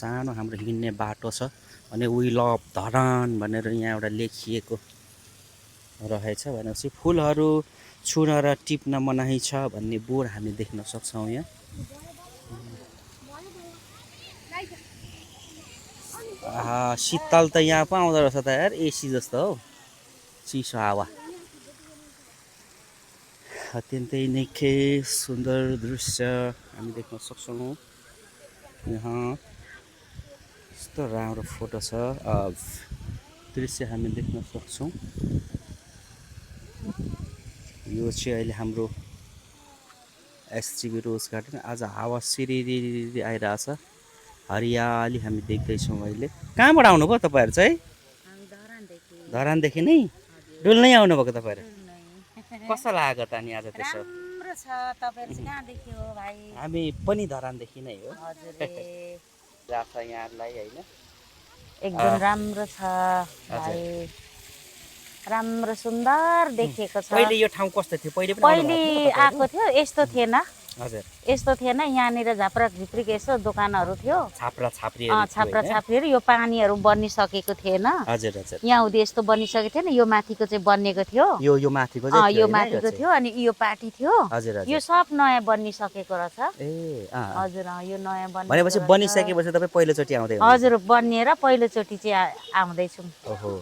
सानो हाम्रो हिँड्ने बाटो छ भने वी लभ धरान भनेर यहाँ एउटा लेखिएको रहेछ। भनेपछि फुलहरू छुन र टिप्न मनाही छ भन्ने बोर्ड हामी देख्न सक्छौँ यहाँ। शीतल त यहाँ पो आउँदो रहेछ त यार, एसी जस्तो हौ, चिसो हावा। अत्यन्तै नै के सुन्दर दृश्य हामी देख्न सक्छौँ यहाँ। यस्तो राम्रो फोटो छ, दृश्य हामी देख्न सक्छौँ। यो चाहिँ अहिले हाम्रो एसजिबी रोज गार्डन। आज हावा सिरिरी आइरहेछ, हरियाली हामी देख्दैछौँ अहिले। कहाँबाट आउनुभयो तपाईँहरू चाहिँ? धरानदेखि नै डुल्नै आउनुभएको तपाईँहरू? कस्तो लाग्यो त अनि आज त्यसो? राम्रो छ। तपाईहरु चाहिँ कहाँदेखि हो भाइ? हामी पनि धरानदेखि नै हो। हजुर लाग्छ यहाँलाई हैन? एकदम राम्रो छ भाइ, राम्रो सुन्दर देखिएको छ। पहिले यो ठाउँ कस्तो थियो? पहिले आएको थियो यस्तो थिएन। हजुर, यस्तो थिएन। यहाँनिर झाप्रा झिप्रिक यसो दोकानहरू थियो, छाप्रा छाप्रीहरू, यो पानीहरू बनिसकेको थिएन। हजुर हजुर, यहाँ हुँदै यस्तो बनिसकेको थिएन। यो माथिको चाहिँ बनिएको थियो, यो माथिको चाहिँ यो माथिको थियो, अनि यो पार्टी थियो। हजुर हजुर, यो सब नयाँ बनिसकेको रहेछ। ए हजुर, यो नयाँ भनेपछि बनिसकेपछि तपाईँ पहिलोचोटि आउँदै हो? हजुर, बनिएर पहिलोचोटि चाहिँ आउँदैछौँ। ओहो,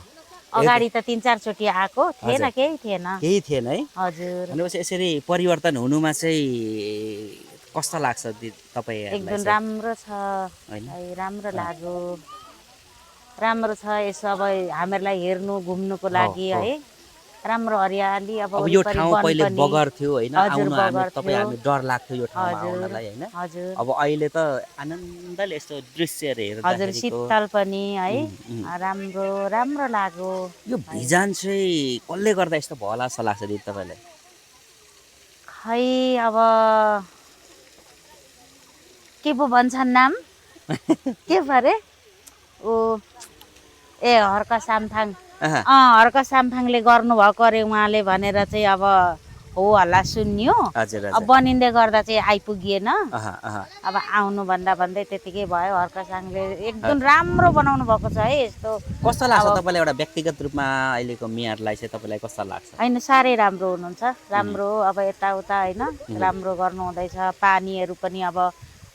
अगाडि त 3-4 चोटि आएको थिएन, केही थिएन। केही थिएन है? हजुर, भनेपछि यसरी परिवर्तन हुनुमा चाहिँ कस्तो लाग्छ तपाईँहरूलाई? एकदम राम्रो छ, राम्रो लाग्यो। राम्रो छ यसो अब हामीहरूलाई हेर्नु घुम्नुको लागि है। राम्रो हरियाली। अब यो ठाउँ पहिले बगर थियो हैन? हजुर, आउन हामी डर लाग्थ्यो यो ठाउँमा हजुर, आउनलाई हैन? हजुर। अब अहिले त आनन्दले यस्तो दृश्यहरू हेर्दा हजुर, शीतल पनि है, राम्रो राम्रो लाग्यो। यो भिजन चाहिँ कसले गर्दा यस्तो भला जस्तो लाग्छ दिदी तपाईँलाई? खै अब के पो भन्छन् नाम के परे ओ ए हर्क सामथाङ। हर्क सामथाङले गर्नुभएको अरे उहाँले भनेर चाहिँ अब हो हल्ला सुन्यो। हजुर अब बनिँदै गर्दा चाहिँ आइपुगिएन। अहा अहा अब आउनु भन्दा भन्दै त्यतिकै भयो। हर्कसाङले एकदम राम्रो बनाउनु भएको छ है। यस्तो कस्तो लाग्छ तपाईँलाई एउटा व्यक्तिगत रूपमा अहिलेको मेयरलाई चाहिँ तपाईँलाई कस्तो लाग्छ? होइन साह्रै राम्रो हुनुहुन्छ। राम्रो हो अब यताउता होइन राम्रो गर्नु हुँदैछ। पानीहरू पनि अब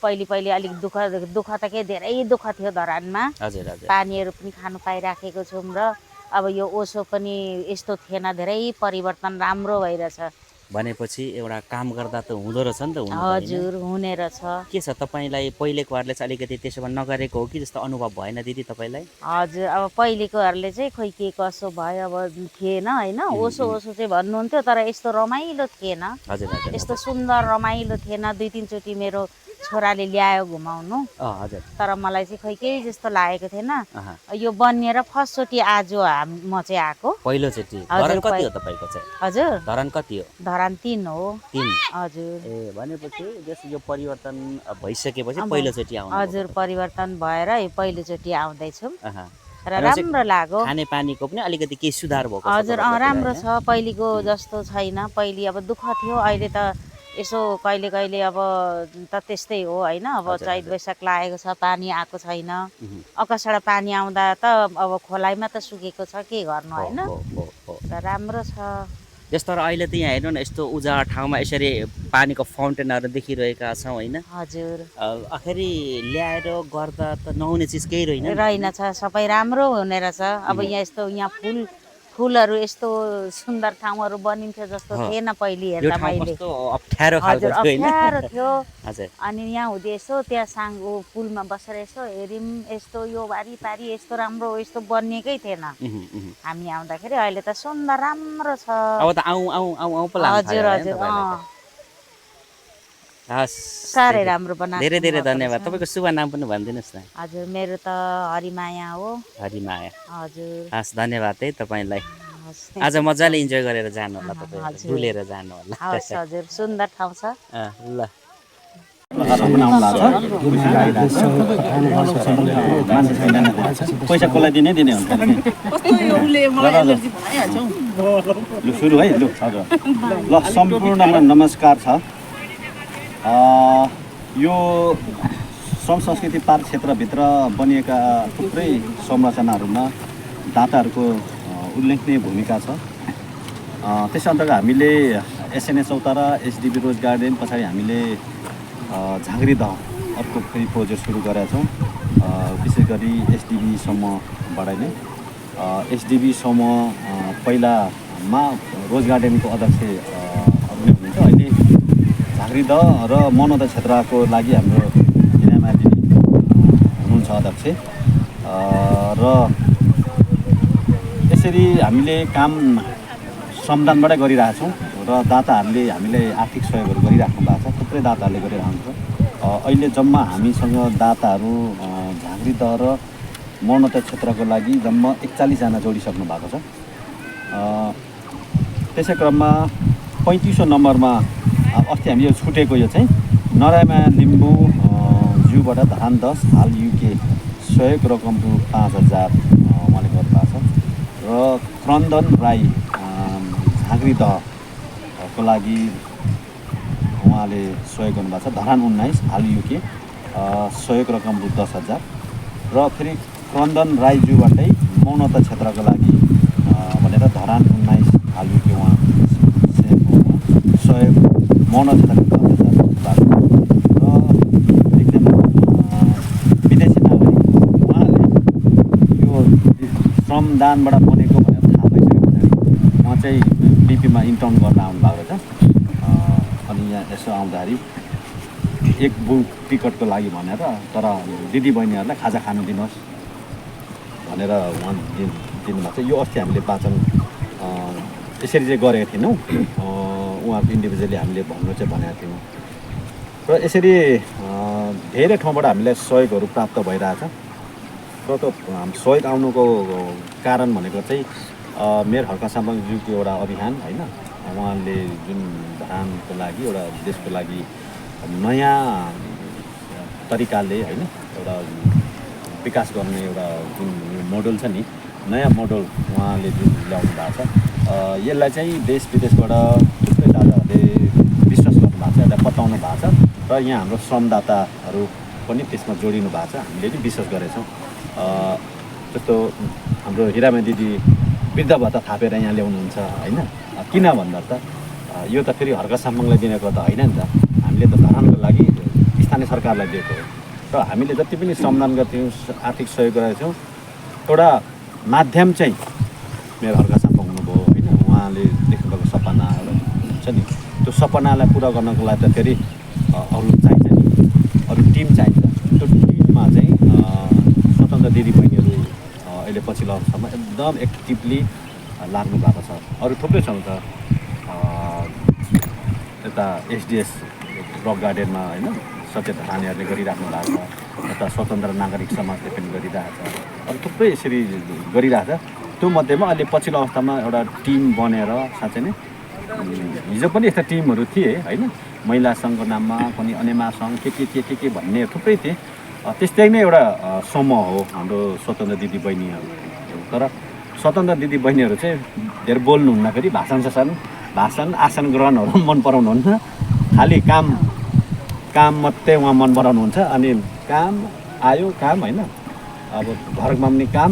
पहिले अलिक दुःख त के धेरै दुःख थियो धरानमा। हजुर हजुर पानीहरू पनि खानु पाइराखेको छौँ र अब यो ओसो पनि यस्तो थिएन। धेरै परिवर्तन राम्रो भइरहेछ। भनेपछि एउटा काम गर्दा त हुँदो रहेछ नि त हुनु त हैन? हजुर हुने रहेछ। के छ तपाईँलाई पहिलेकोहरूले चाहिँ अलिकति त्यसो भए नगरेको हो कि जस्तो अनुभव भएन दिदी तपाईँलाई? हजुर अब पहिलेकोहरूले चाहिँ खोइ के कसो भयो अब थिएन होइन। ओसो चाहिँ भन्नुहुन्थ्यो तर यस्तो रमाइलो थिएन। हजुर हजुर यस्तो सुन्दर रमाइलो थिएन। 2-3 चोटि मेरो छोराले ल्यायो घुमाउनु हजुर तर मलाई चाहिँ खोइ केही जस्तो लागेको थिएन। अहा यो बनिएर फर्स्टचोटि आज म चाहिँ आएको। पहिलोचोटि हजुर, धरान कति हो तपाईँको चाहिँ? हजुर धरान कति हो? धरान 3 हो। 3 हजुर ए भनेपछि यो परिवर्तन भइसकेपछि पहिलोचोटि आउनु हजुर परिवर्तन भएर यो पहिलोचोटि आउँदैछौँ अहा र राम्रो लाग्यो। खानेपानीको पनि अलिकति केही सुधार भएको छ हजुर तपाईँको राम्रो होइन? छ। पहिलेको जस्तो छैन। पहिले अब दुःख थियो। अहिले त यसो कहिले अब त त्यस्तै हो होइन। अब हजुर, चैत वैशाख लागेको छ पानी आएको छैन। उहुँ। अकस्मात पानी आउँदा त अब खोलाइमा त सुकेको छ के गर्नु होइन। हो, हो, हो। र राम्रो छ। यस्तो तर अहिले त यहाँ हेर्नु न यस्तो उजाड ठाउँमा यसरी पानीको फाउन्टेनहरू देखिरहेका छौँ होइन? हजुर आखिरी ल्याएर गर्दा त नहुने चिज केही रहेन नि? रहेनछ। सबै राम्रो हुने रहेछ। अब यहाँ यस्तो यहाँ फुलहरू यस्तो सुन्दर ठाउँहरू बनिन्थ्यो जस्तो थिएन पहिले यो हेर्दा ठाउँ मैले। कस्तो अप्ठ्यारो खालको हजुर थियो होइन? अप्ठ्यारो थियो। हजुर अनि यहाँ हुँदै यसो त्यहाँ साङ्गो पुलमा बसेर यसो हेऱ्यौँ यस्तो यो वारिपारि यस्तो राम्रो यस्तो बनिएकै थिएन उहुँ, उहुँ। हामी आउँदाखेरि। अहिले त सुन्दर राम्रो छ। अब त आउँ पो लाग्नु हजुर थाल्यो होइन हजुर तपाईँलाई त? हस् साह्रै राम्रो बनाएको धेरै धेरै भएको धन्यवाद। रहेछ। तपाईँको शुभ नाम पनि भनिदिनुहोस् न। हजुर मेरो त हरिमाया हो। हरिमाया। हजुर हस् धन्यवाद है तपाईँलाई। हस् आज मजाले इन्जोय गरेर जानु होला तपाईँ हजुर। डुलेर जानु होला। हस् हजुर सुन्दर ठाउँ छ। ल पैसा कसलाई दिने हुन्छ लु सुरु है लु हजुर ल सम्पूर्णमा नमस्कार छ। यो श्रम संस्कृति पार्क क्षेत्रभित्र बनिएका थुप्रै संरचनाहरूमा दाताहरूको उल्लेखनीय भूमिका छ। त्यस अन्तर्गत हामीले एसएनएस चौतारा एसडिबी रोज गार्डन पछाडि हामीले झाँक्री दह अर्को फेरि प्रोजेक्ट सुरु गरेका छौँ। विशेष गरी एसडिबीसम्मबाट नै एसडिबीसम्म पहिलामा रोज गार्डनको अध्यक्ष हुनुहुन्छ। अहिले झाँक्री दह र मनोदय क्षेत्रको लागि हाम्रो इनामाली हुनुहुन्छ अध्यक्ष। र यसरी हामीले काम श्रमदानबाटै गरिरहेछौँ र दाताहरूले हामीलाई आर्थिक सहयोगहरू गरिराख्नु भएको छ। थुप्रै दाताहरूले गरिरहनु छ। अहिले जम्मा हामीसँग दाताहरू झाँक्री दह र मनोदय क्षेत्रको लागि जम्मा 41 जना जोडिसक्नु भएको छ। त्यसै क्रममा 35औँ नम्बरमा अस्ति हामी यो छुटेको यो चाहिँ नरायमा लिम्बू ज्यूबाट धरान 10 हाल युके सहयोग रकम रु 5000 उहाँले गर्नुभएको छ। र क्रन्दन राई झाँक्री दहको लागि उहाँले सहयोग गर्नुभएको छ। धरान 19 हाल युके सहयोग रकम रु 10,000 र फेरि क्रन्दन राईज्यूबाटै मौनता क्षेत्रको लागि भनेर धरान 19 हाल युके उहाँ सहयोग मौन क्षेत्रको 10,000 र एकजना विदेशी नागरिक उहाँले यो श्रमदानबाट बनेको भनेर थाहा पाइसक्यो भने उहाँ चाहिँ बिपीमा इन्टर्न गर्न आउनुभएको छ। अनि यहाँ यसो आउँदाखेरि एक बुक टिकटको लागि भनेर तर दिदीबहिनीहरूलाई खाजा खानु दिनुहोस् भनेर उहाँ दिनुभएको छ। यो अस्ति हामीले वाचन यसरी चाहिँ गरेको थिएनौँ। उहाँको इन्डिभिजुअली हामीले भन्नु चाहिँ भनेको थियौँ र यसरी धेरै ठाउँबाट हामीलाई सहयोगहरू प्राप्त भइरहेछ। र त्यो सहयोग आउनुको कारण भनेको चाहिँ मेयर हर्कसाङ ज्यूको एउटा अभियान होइन। उहाँले जुन धरानको लागि एउटा देशको लागि नयाँ तरिकाले होइन एउटा विकास गर्ने एउटा जुन मोडल छ नि नयाँ मोडल उहाँले जुन ल्याउनु भएको छ। यसलाई चाहिँ देश विदेशबाट थुप्रै र यहाँ हाम्रो श्रमदाताहरू पनि त्यसमा जोडिनु भएको छ। हामीले पनि विश्वास गरेछौँ। जस्तो हाम्रो हिरामय दिदी वृद्ध भत्ता थापेर यहाँ ल्याउनुहुन्छ होइन। किन भन्दा त यो त फेरि हर्का साम्पाङलाई दिनेको त होइन नि त, हामीले त धरानको लागि स्थानीय सरकारलाई दिएको हो। र हामीले जति पनि श्रमदान गर्थ्यौँ, आर्थिक सहयोग गरेका छौँ, एउटा माध्यम चाहिँ मेरो हर्का साम्पाङ हुनुभयो होइन। उहाँले देख्नुभएको सपना हुन्छ नि, त्यो सपनालाई पुरा गर्नको लागि त फेरि अरू चाहिन्छ नि, अरू टिम चाहिन्छ। त्यो टिममा चाहिँ स्वतन्त्र दिदीबहिनीहरू अहिले पछिल्लो अवस्थामा एकदम एक्टिभली लाग्नु भएको छ। अरू थुप्रै ठाउँ छ, यता एसडिएस रक गार्डनमा होइन सचेत धानीहरूले गरिराख्नु भएको छ, यता स्वतन्त्र नागरिक समाजले पनि गरिरहेको छ, अरू थुप्रै यसरी गरिरहेको छ। त्यो मध्येमा अहिले पछिल्लो अवस्थामा एउटा टिम बनेर साँच्चै नै हिजो पनि यस्ता टिमहरू थिए होइन। महिला सङ्घको नाममा पनि अनेमा सङ्घ के भन्ने थुप्रै थिए। त्यस्तै नै एउटा समूह हो हाम्रो स्वतन्त्र दिदीबहिनीहरू। तर स्वतन्त्र दिदीबहिनीहरू चाहिँ धेरै बोल्नुहुन्न, फेरि भाषण आसन ग्रहणहरू मन पराउनुहुन्न। खालि काम मात्रै उहाँ मन पराउनुहुन्छ। अनि काम आयो काम होइन, अब घरमा पनि काम,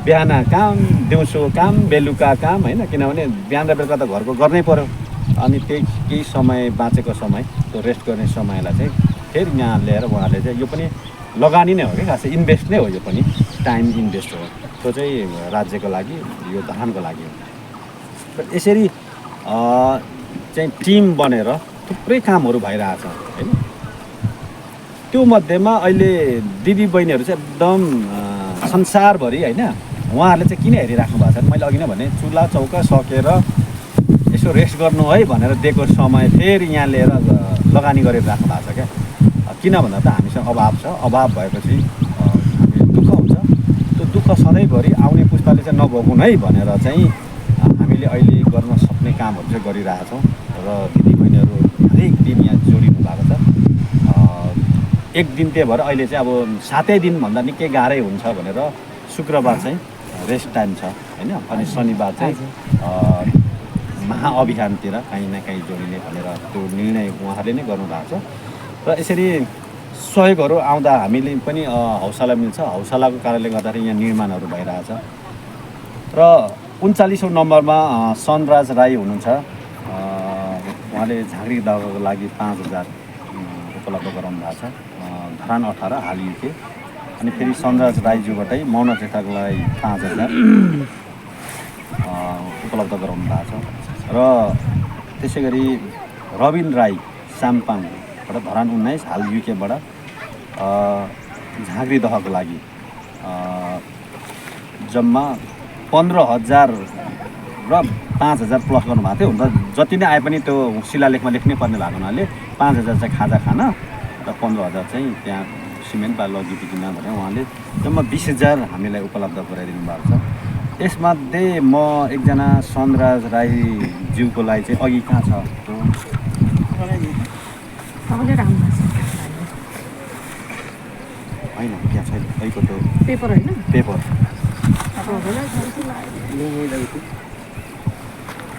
बिहान काम, दिउँसो काम, बेलुका काम होइन। किनभने बिहान र बेलुका त घरको गर्नै पर्यो। अनि त्यही केही समय बाँचेको समय, त्यो रेस्ट गर्ने समयलाई चाहिँ फेरि यहाँ ल्याएर उहाँले चाहिँ, यो पनि लगानी नै हो कि खासै इन्भेस्ट नै हो, यो पनि टाइम इन्भेस्ट हो। त्यो चाहिँ राज्यको लागि, यो धरानको लागि हो। र यसरी चाहिँ टिम बनेर थुप्रै कामहरू भइरहेछ होइन। त्यो मध्येमा अहिले दिदीबहिनीहरू चाहिँ एकदम संसारभरि होइन, उहाँहरूले चाहिँ किन हेरिराख्नु भएको छ। मैले अघि नै भने चुल्हा चौका सकेर यसो रेस्ट गर्नु है भनेर दिएको समय फेरि यहाँ लिएर लगानी गरेर राख्नु भएको छ क्या। किन भन्दा त हामीसँग अभाव छ। अभाव भएपछि हामी दुःख हुन्छ। त्यो दुःख सधैँभरि आउने पुस्ताले चाहिँ नभोगुन् है भनेर चाहिँ हामीले अहिले गर्न सक्ने कामहरू चाहिँ गरिरहेछौँ। र दिदीबहिनीहरू हरेक दिन यहाँ जोडिनु भएको छ। एक दिन त्यही भएर अहिले चाहिँ अब 7 दिनभन्दा निकै गाह्रै हुन्छ भनेर शुक्रबार चाहिँ रेस्ट टाइम छ होइन। अनि शनिबार चाहिँ महाअभियानतिर काहीँ न काहीँ जोडिने भनेर त्यो निर्णय उहाँहरूले नै गर्नुभएको छ। र यसरी सहयोगहरू आउँदा हामीले पनि हौसला मिल्छ। हौसलाको कारणले गर्दाखेरि यहाँ निर्माणहरू भइरहेछ। र 39औँ नम्बरमा सनराज राई हुनुहुन्छ। उहाँले झाँक्री दहको लागि 5,000 उपलब्ध गराउनु भएको छ। धरान 18 हाल युके। अनि फेरि सनराज राईज्यूबाटै मौन चेताको लागि 5,000 उपलब्ध गराउनु भएको छ। र त्यसै गरी रविन राई साम्पाङबाट धरान 19 हाल युकेबाट झाँक्री दहको लागि जम्मा 15,000 र 5,000 प्लस गर्नुभएको थियो। हुन त जति नै आए पनि त्यो शिलालेखमा लेख्नै पर्ने भएको हुनाले 5,000 चाहिँ खाजा खान र 15,000 चाहिँ त्यहाँ सिमेन्ट बा लगिदिकिन भनेर उहाँले जम्मा 20,000 हामीलाई उपलब्ध गराइदिनु भएको छ। यसमध्ये म एकजना सनराज राईज्यूको लागि चाहिँ अघि कहाँ छ होइन, त्यहाँ छैन अहिलेको त्यो पेपर होइन, पेपर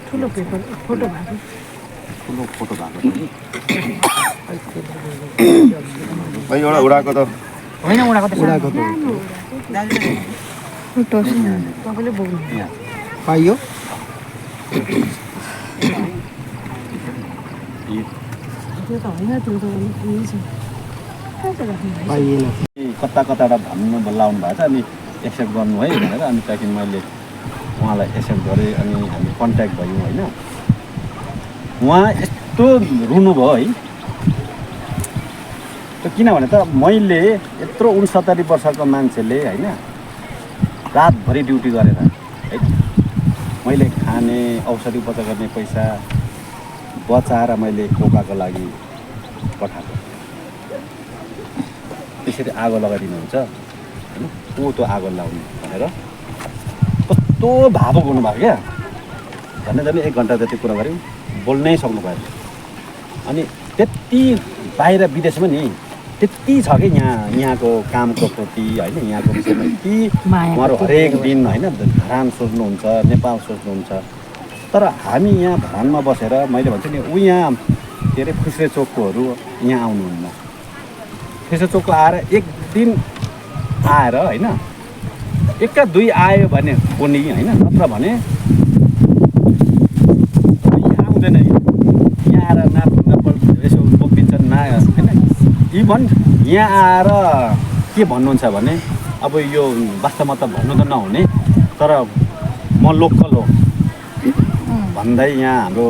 ठुलो पेपर फोटो भएको एउटा उडाको त होइन, उडाको त पाइयो। कता कताबाट भन्नु बोलाउनु भएको छ। अनि एक्सेप्ट गर्नु है भनेर अनि त्यहाँदेखि मैले उहाँलाई एक्सेप्ट गरेँ। अनि हामी कन्ट्याक्ट भयौँ होइन। उहाँ यस्तो रुनुभयो है। त्यो किनभने त मैले यत्रो 69 वर्षको मान्छेले होइन रातभरि ड्युटी गरेर है मैले खाने औषधि उपचार गर्ने पैसा बचाएर मैले कोकाको लागि पठाएको। त्यसरी आगो लगाइदिनुहुन्छ होइन, को त्यो आगो लाउने भनेर कस्तो भावुक हुनुभएको क्या। झन्डै 1 घन्टा जति कुरा गऱ्यौँ, बोल्नै सक्नु भएन। अनि त्यति बाहिर विदेशमा नि त्यति छ कि यहाँको कामको प्रति होइन, यहाँको विषयमा यति उहाँहरू हरेक दिन होइन धरान सोच्नुहुन्छ, नेपाल सोच्नुहुन्छ। तर हामी यहाँ धरानमा बसेर मैले भन्छु नि ऊ यहाँ के अरे खुस्रे चोककोहरू यहाँ आउनुहुन्न। खुस्रे चोकको आएर एक दिन आएर होइन एका दुई आयो भने पनि होइन, नत्र भने आउँदैन। यहाँ आएर यसो बोकिदिन्छन् न होइन। इभन यहाँ आएर के भन्नुहुन्छ भने अब यो वास्तवमा त भन्नु त नहुने, तर म लोकल हो भन्दै यहाँ हाम्रो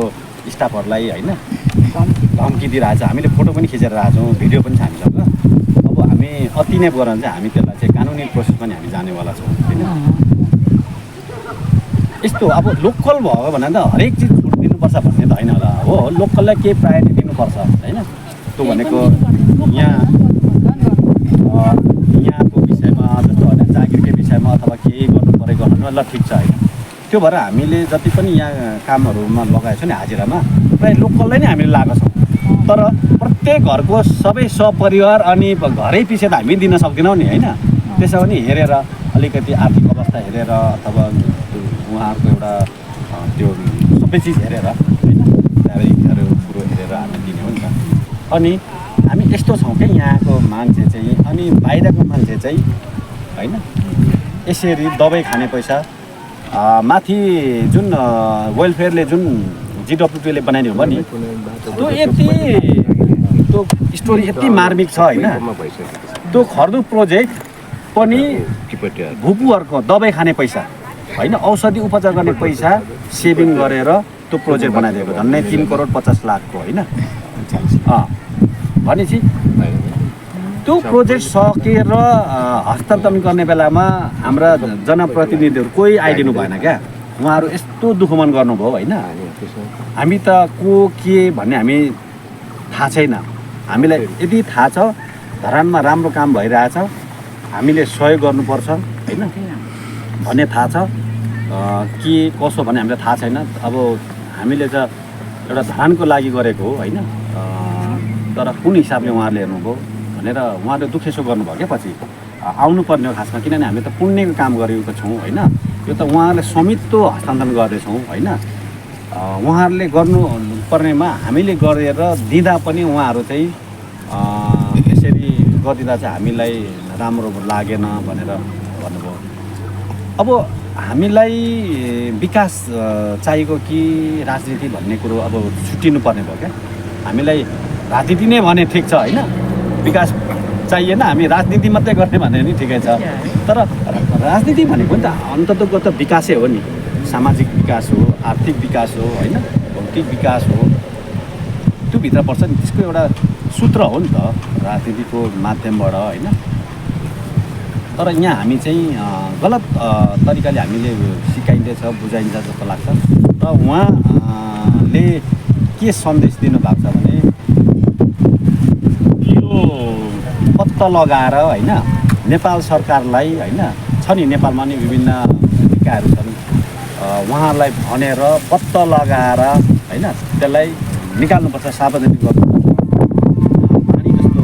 स्टाफहरूलाई होइन धम्की दिइरहेको छ। हामीले फोटो पनि खिचेर राखेको छौँ, भिडियो पनि छ हामीसँग। अब हामी अति नै गरौँ चाहिँ हामी त्यसलाई चाहिँ कानुनी प्रोसेस पनि हामी जानेवाला छौँ होइन। यस्तो अब लोकल भयो भने त हरेक चिज छुट दिनुपर्छ भन्ने त होइन होला। हो लोकललाई केही प्रायोरिटी दिनुपर्छ होइन। त्यो भनेको यहाँको विषयमा जस्तो होइन जागिरकै विषयमा अथवा केही गर्नु परेको भने ल ठिक छ होइन। त्यो भएर हामीले जति पनि यहाँ कामहरूमा लगाएको छौँ नि हाजिरामा प्रायः लोकललाई नै हामीले लगाएको छौँ। तर प्रत्येक घरको सबै सपरिवार अनि घरै पछि त हामी दिन सक्दैनौँ नि होइन। त्यसो पनि हेरेर अलिकति आर्थिक अवस्था हेरेर अथवा उहाँहरूको एउटा त्यो सबै चिज हेरेर होइन ट्राभलिङहरू कुरो हेरेर हामी दिने हो नि त। अनि हामी यस्तो छौँ क्या यहाँको मान्छे चाहिँ अनि बाहिरको मान्छे चाहिँ होइन यसरी दबाई खाने पैसा माथि जुन वेलफेयरले जुन GWTले बनाइदिनु भयो नि त्यो त्यो स्टोरी यति मार्मिक छ होइन। त्यो खर्दु प्रोजेक्ट पनि भुपुहरूको दबाई खाने पैसा होइन औषधि उपचार गर्ने पैसा सेभिङ गरेर त्यो प्रोजेक्ट बनाइदिएको झन्डै 3,50,00,000 होइन। भनेपछि त्यो प्रोजेक्ट सकेर हस्तान्तरण गर्ने बेलामा हाम्रा जनप्रतिनिधिहरू कोही आइदिनु भएन क्या। उहाँहरू यस्तो दुःखमन गर्नुभयो होइन। हामी त को के भन्ने हामी थाहा छैन। हामीलाई यदि थाहा छ धरानमा राम्रो काम भइरहेछ हामीले सहयोग गर्नुपर्छ होइन भन्ने थाहा छ। के कसो भन्ने हामीलाई थाहा छैन। अब हामीले त एउटा धरानको लागि गरेको हो होइन। तर कुन हिसाबले उहाँहरूले हेर्नुभयो भनेर उहाँले दुखेसो गर्नुभयो क्या। पछि आउनुपर्ने हो खासमा, किनभने हामी त पुण्यको काम गरेको छौँ होइन। यो त उहाँहरूले स्वामित्व हस्तान्तरण गर्दैछौँ होइन। उहाँहरूले गर्नुपर्नेमा हामीले गरेर दिँदा पनि उहाँहरू चाहिँ यसरी गरिदिँदा चाहिँ हामीलाई राम्रो लागेन भनेर भन्नुभयो। अब हामीलाई विकास चाहिएको कि राजनीति भन्ने कुरो अब छुट्टिनु पर्ने भयो क्या। हामीलाई राजनीति नै भने ठिक छ होइन, विकास चाहिएन। हामी राजनीति मात्रै गर्ने भने नि ठिकै छ। तर राजनीति भनेको नि त अन्ततोगत विकासै हो नि। सामाजिक विकास हो, आर्थिक विकास हो होइन, भौतिक विकास हो, त्यो भित्र पर्छ नि। त्यसको एउटा सूत्र हो नि त राजनीतिको माध्यमबाट होइन। तर यहाँ हामी चाहिँ गलत तरिकाले हामीले सिकाइँदैछ बुझाइन्छ जस्तो लाग्छ। र उहाँले के सन्देश दिनुभएको छ भने यो पत्ता लगाएर होइन नेपाल सरकारलाई होइन छ नि नेपालमा नि विभिन्न निकायहरू छन् उहाँहरूलाई भनेर पत्ता लगाएर होइन त्यसलाई निकाल्नुपर्छ, सार्वजनिक गर्नुपर्छ। पानी जस्तो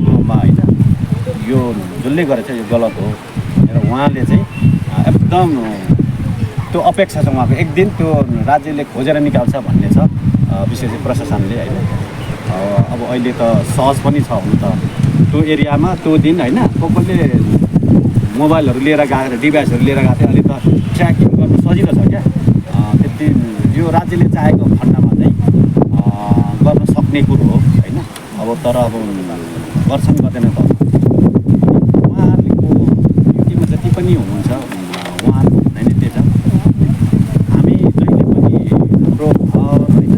कुरोमा होइन यो जसले गरेछ यो गलत हो र उहाँले चाहिँ एकदम त्यो अपेक्षा छ उहाँको। एक दिन त्यो राज्यले खोजेर निकाल्छ भन्ने छ, विशेष गरी प्रशासनले होइन। अब अहिले त सहज पनि छ हुनु त त्यो एरियामा त्यो दिन होइन कसले मोबाइलहरू लिएर गएको डिभाइसहरू लिएर गएको थियो। अहिले त ट्र्याकिङ गर्नु सजिलो छ क्या। त्यति यो राज्यले चाहेको खण्डमा चाहिँ गर्न सक्ने कुरो हो होइन। अब तर अब गर्छन् गर्दैन त उहाँहरूको युटिमा जति पनि हुनुहुन्छ उहाँहरूको भनाइ नै त्यही छ। हामी जहिले पनि हाम्रो घर होइन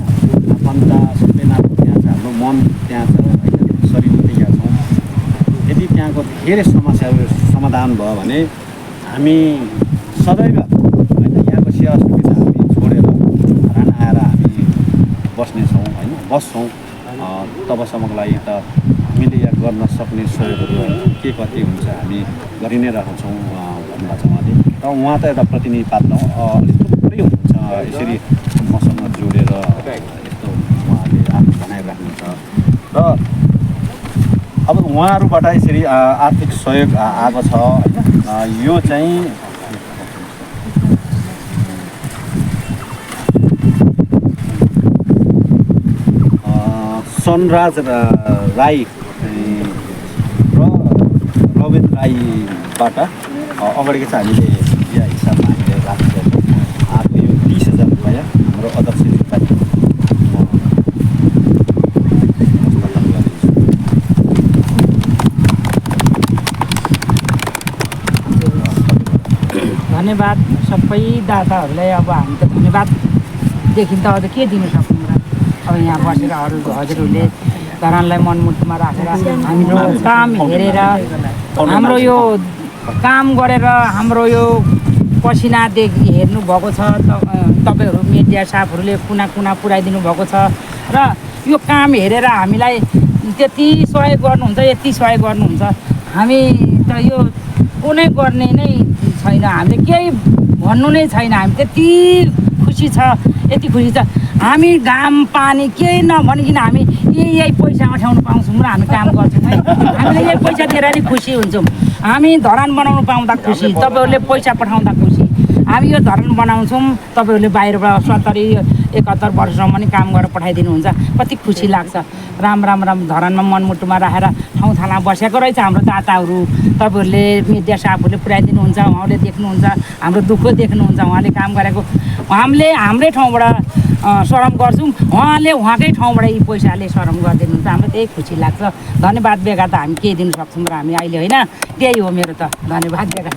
आफन्ता सबै नाता त्यहाँ छ, हाम्रो मन त्यहाँ छ होइन, शरीर पनि यहाँ छौँ। यदि त्यहाँको धेरै समस्याहरू समाधान भयो भने हामी सदैव होइन यहाँको सेवा सुविधा हामी छोडेर धरान आएर हामी बस्नेछौँ होइन, बस्छौँ। तबसम्मको लागि त हामीले यहाँ गर्न सक्ने सहयोगहरू होइन के कति हुन्छ हामी गरि नै रहेको छौँ भन्नुभएको छ उहाँले। र उहाँ त एउटा प्रतिनिधि पात्र अलिक थुप्रै हुनुहुन्छ यसरी मसँग जोडेर यस्तो उहाँले आफ्नो बनाइराख्नुहुन्छ। र अब उहाँहरूबाट यसरी आर्थिक सहयोग आएको छ होइन। यो चाहिँ सनराज राई र रविन्द्र राईबाट अगाडिको चाहिँ हामीले यहाँ हिसाबमा हामीले राखेका छौँ। आएको यो 30,000 रुपियाँ हाम्रो अध्यक्ष धन्यवाद सबै दाताहरूलाई। अब हामी त धन्यवाददेखि त अझ के दिनु सक्छौँ र। अब यहाँ बसेर हजुरहरूले धरानलाई मनमुटुमा राखेर हाम्रो काम हेरेर हाम्रो यो काम गरेर हाम्रो यो पसिनादेखि हेर्नुभएको छ। तपाईँहरू मिडिया स्टाफहरूले कुना कुना पुऱ्याइदिनु भएको छ र यो काम हेरेर हामीलाई त्यति सहयोग गर्नुहुन्छ, यति सहयोग गर्नुहुन्छ। हामी त यो कुनै गर्ने नै छैन, हामीले केही भन्नु नै छैन। हामी त्यति खुसी छ, यति खुसी छ। हामी घाम पानी केही नभनिकन हामी यही पैसा अठाउनु पाउँछौँ र हामी काम गर्छौँ है। हामीले यही पैसा दिएर नै खुसी हुन्छौँ। हामी धरान बनाउनु पाउँदा खुसी, तपाईँहरूले पैसा पठाउँदा खुसी। हामी यो धरान बनाउँछौँ, तपाईँहरूले बाहिरबाट 70-71 वर्षसम्म पनि काम गरेर पठाइदिनुहुन्छ। कति खुसी लाग्छ। राम धरानमा मनमुटुमा राखेर ठाउँठाउँमा बसेको रहेछ हाम्रो दाताहरू। तपाईँहरूले मिडिया स्टाफहरूले पुऱ्याइदिनुहुन्छ, उहाँले देख्नुहुन्छ, हाम्रो दुःख देख्नुहुन्छ। उहाँले काम गरेको हामीले हाम्रै ठाउँबाट श्रम गर्छौँ, उहाँले उहाँकै ठाउँबाट यी पैसाले श्रम गरिदिनुहुन्छ। हाम्रो त्यही खुसी लाग्छ। धन्यवाद बेगा त हामी केही दिनु सक्छौँ र हामी अहिले होइन, त्यही हो मेरो त। धन्यवाद बेगा,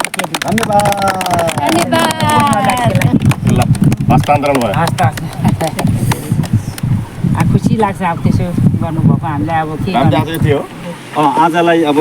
खुसी लाग्छ। अब त्यसो गर्नुभएको हामीलाई अब के आजलाई अब